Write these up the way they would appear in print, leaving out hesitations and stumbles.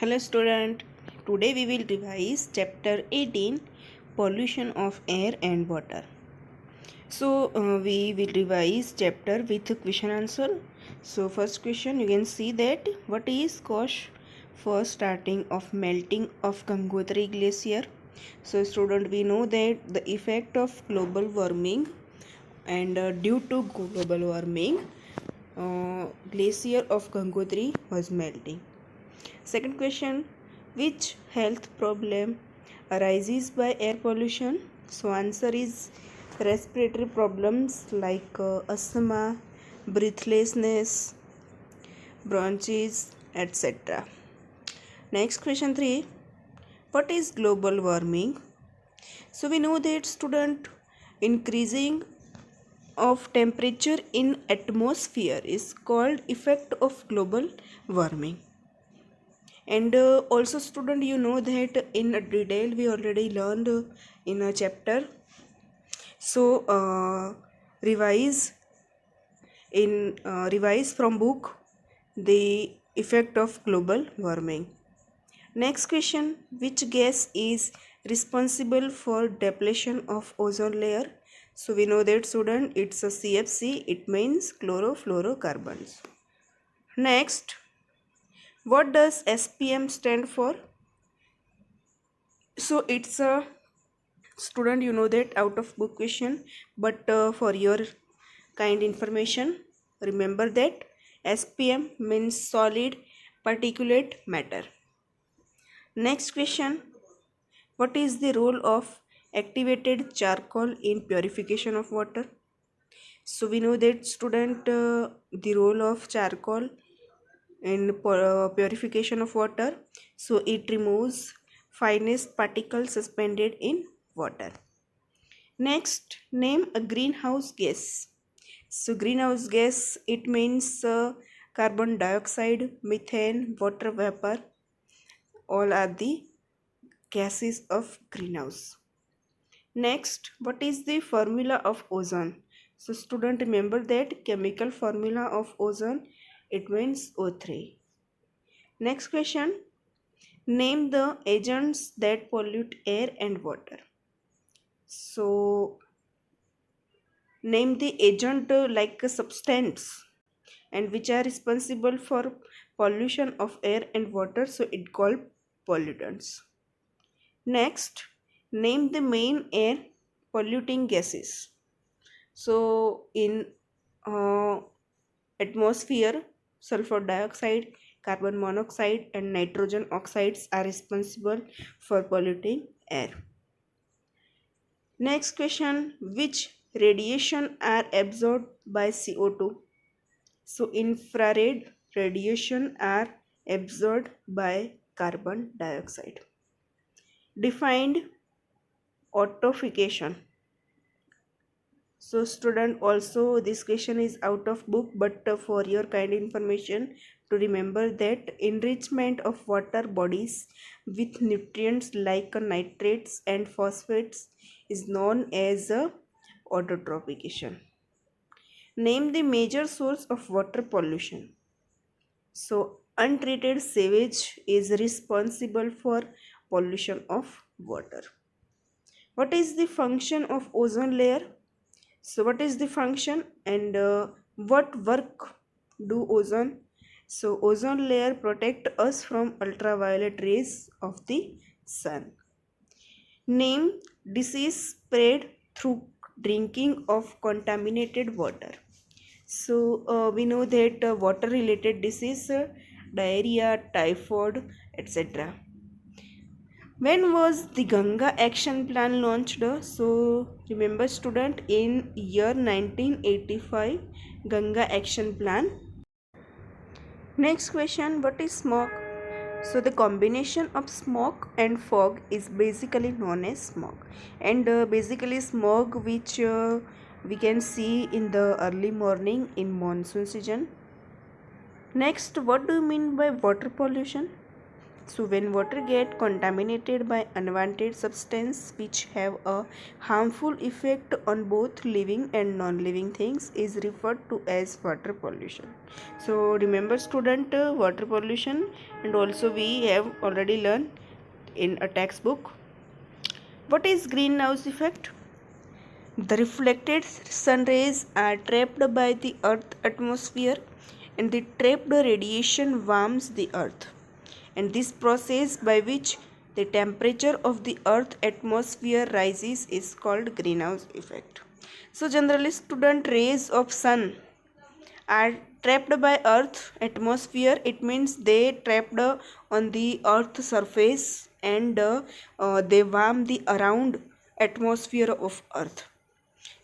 Hello student, today we will revise chapter 18 pollution of air and water. So we will revise chapter with question answer. So first question, you can see that what is cause for starting of melting of Gangotri glacier. So student, we know that the effect of global warming and due to global warming glacier of Gangotri was melting. Second question, which health problem arises by air pollution? So answer is respiratory problems like asthma, breathlessness, bronchitis, etc. Next question 3, what is global warming? So we know that student, increasing of temperature in atmosphere is called effect of global warming. And also student, you know that in detail we already learned in a chapter. So revise from book the effect of global warming. Next question, which gas is responsible for depletion of ozone layer? So we know that student, it's a CFC, it means chlorofluorocarbons. Next, what does SPM stand for? So it's a student, you know that out of book question, but for your kind information, remember that SPM means solid particulate matter. Next question, what is the role of activated charcoal in purification of water? So we know that student, the role of charcoal in purification of water, so it removes finest particles suspended in water. Next, name a greenhouse gas. So greenhouse gas, it means carbon dioxide, methane, water vapor, all are the gases of greenhouse. Next, what is the formula of ozone? So student, remember that chemical formula of ozone, it means O3. Next question, name the agents that pollute air and water. So name the agent like a substance and which are responsible for pollution of air and water, so it called pollutants. Next, name the main air polluting gases. So in uh, atmosphere, sulfur dioxide, carbon monoxide and nitrogen oxides are responsible for polluting air. Next question, which radiation are absorbed by CO2? So infrared radiation are absorbed by carbon dioxide. Defined autofication. So student, also this question is out of book, but for your kind information to remember that enrichment of water bodies with nutrients like nitrates and phosphates is known as autotrophication. Name the major source of water pollution. So untreated sewage is responsible for pollution of water. What is the function of ozone layer? So what is the function and what work do ozone? So ozone layer protect us from ultraviolet rays of the sun. Name disease spread through drinking of contaminated water. So we know that water related disease, diarrhea, typhoid, etc. When was the Ganga Action Plan launched? So remember student, in year 1985, Ganga Action Plan. Next question, what is smog? So the combination of smoke and fog is basically known as smog, and basically smog which we can see in the early morning in monsoon season. Next, what do you mean by water pollution? So when water get contaminated by unwanted substance which have a harmful effect on both living and non-living things is referred to as water pollution. So remember student, water pollution, and also we have already learned in a textbook. What is greenhouse effect? The reflected sun rays are trapped by the earth atmosphere, and the trapped radiation warms the earth, and this process by which the temperature of the earth atmosphere rises is called greenhouse effect. So generally student, rays of sun are trapped by earth atmosphere. It means they trapped on the earth surface, and they warm the around atmosphere of earth.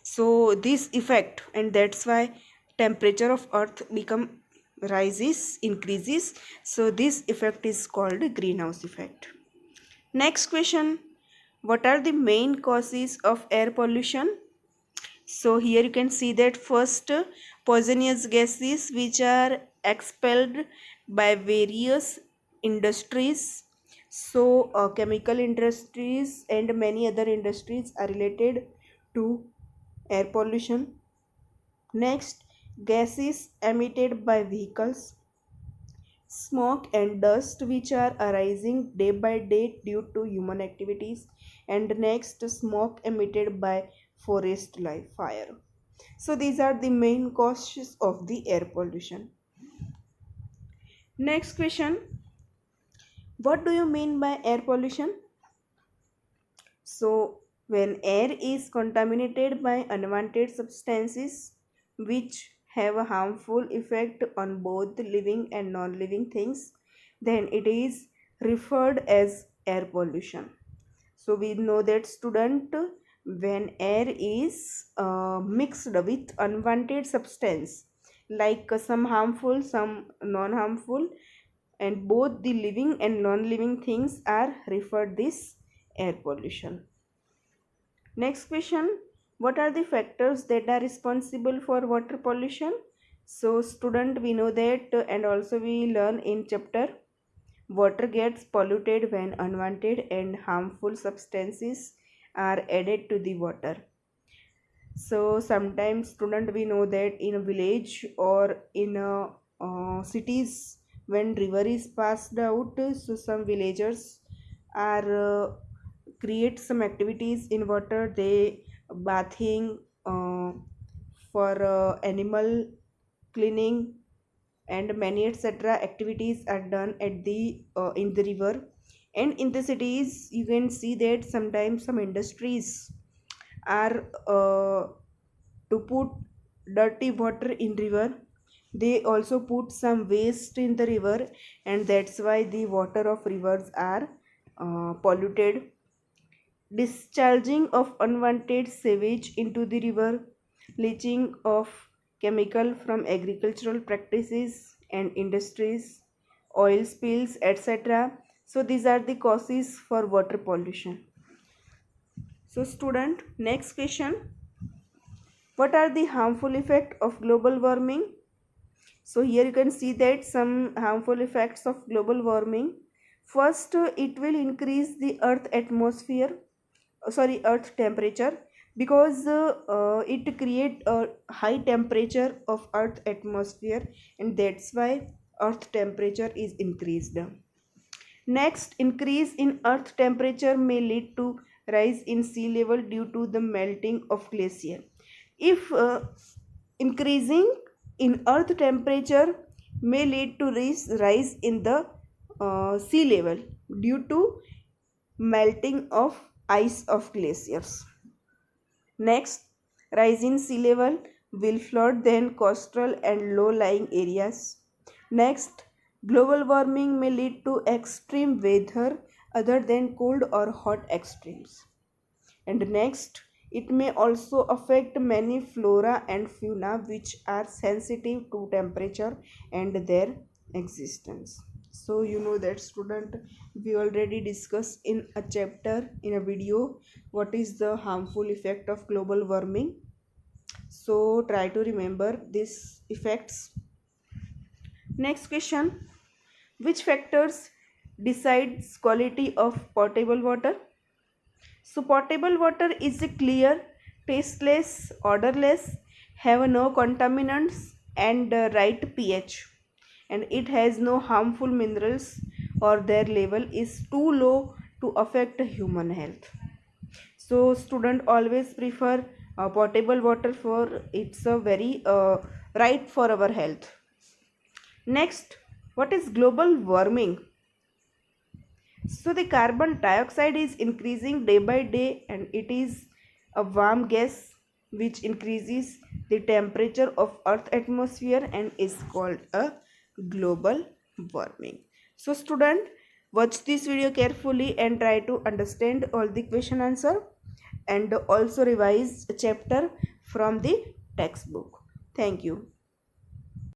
So this effect, and that's why temperature of earth become rises, increases. So this effect is called greenhouse effect. Next question: what are the main causes of air pollution? So here you can see that first, poisonous gases which are expelled by various industries. So chemical industries and many other industries are related to air pollution. Next, gases emitted by vehicles, smoke and dust which are arising day by day due to human activities, and next, smoke emitted by forest life fire. So these are the main causes of the air pollution. Next question: what do you mean by air pollution? So when air is contaminated by unwanted substances which have a harmful effect on both living and non-living things, then it is referred as air pollution. So we know that student, when air is mixed with unwanted substance, like some harmful, some non-harmful, and both the living and non-living things are referred this air pollution. Next question: what are the factors that are responsible for water pollution? So student, we know that, and also we learn in chapter, water gets polluted when unwanted and harmful substances are added to the water. So sometimes student, we know that in a village or in a cities, when river is passed out, so some villagers are create some activities in water. They bathing, for animal cleaning, and many etc activities are done at the in the river. And in the cities you can see that sometimes some industries are to put dirty water in river. They also put some waste in the river, and that's why the water of rivers are polluted. Discharging of unwanted sewage into the river, leaching of chemical from agricultural practices and industries, oil spills, etc. So these are the causes for water pollution. So student, next question: what are the harmful effects of global warming? So here you can see that some harmful effects of global warming. First, it will increase the earth atmosphere, earth temperature, because it create a high temperature of earth atmosphere, and that's why earth temperature is increased. Next, increase in earth temperature may lead to rise in sea level due to the melting of glacier. If increasing in earth temperature may lead to rise in the sea level due to melting of ice of glaciers. Next, rise in sea level will flood then coastal and low-lying areas. Next, global warming may lead to extreme weather other than cold or hot extremes. And next, it may also affect many flora and fauna which are sensitive to temperature and their existence. So you know that student, we already discussed in a chapter, in a video, what is the harmful effect of global warming. So try to remember these effects. Next question: which factors decides quality of potable water? So potable water is a clear, tasteless, odorless, have no contaminants and right pH, and it has no harmful minerals or their level is too low to affect human health. So student always prefer potable water for it's a very right for our health. Next, what is global warming? So the carbon dioxide is increasing day by day and it is a warm gas which increases the temperature of earth atmosphere and is called a global warming. So student, watch this video carefully and try to understand all the question answer and also revise a chapter from the textbook. Thank you.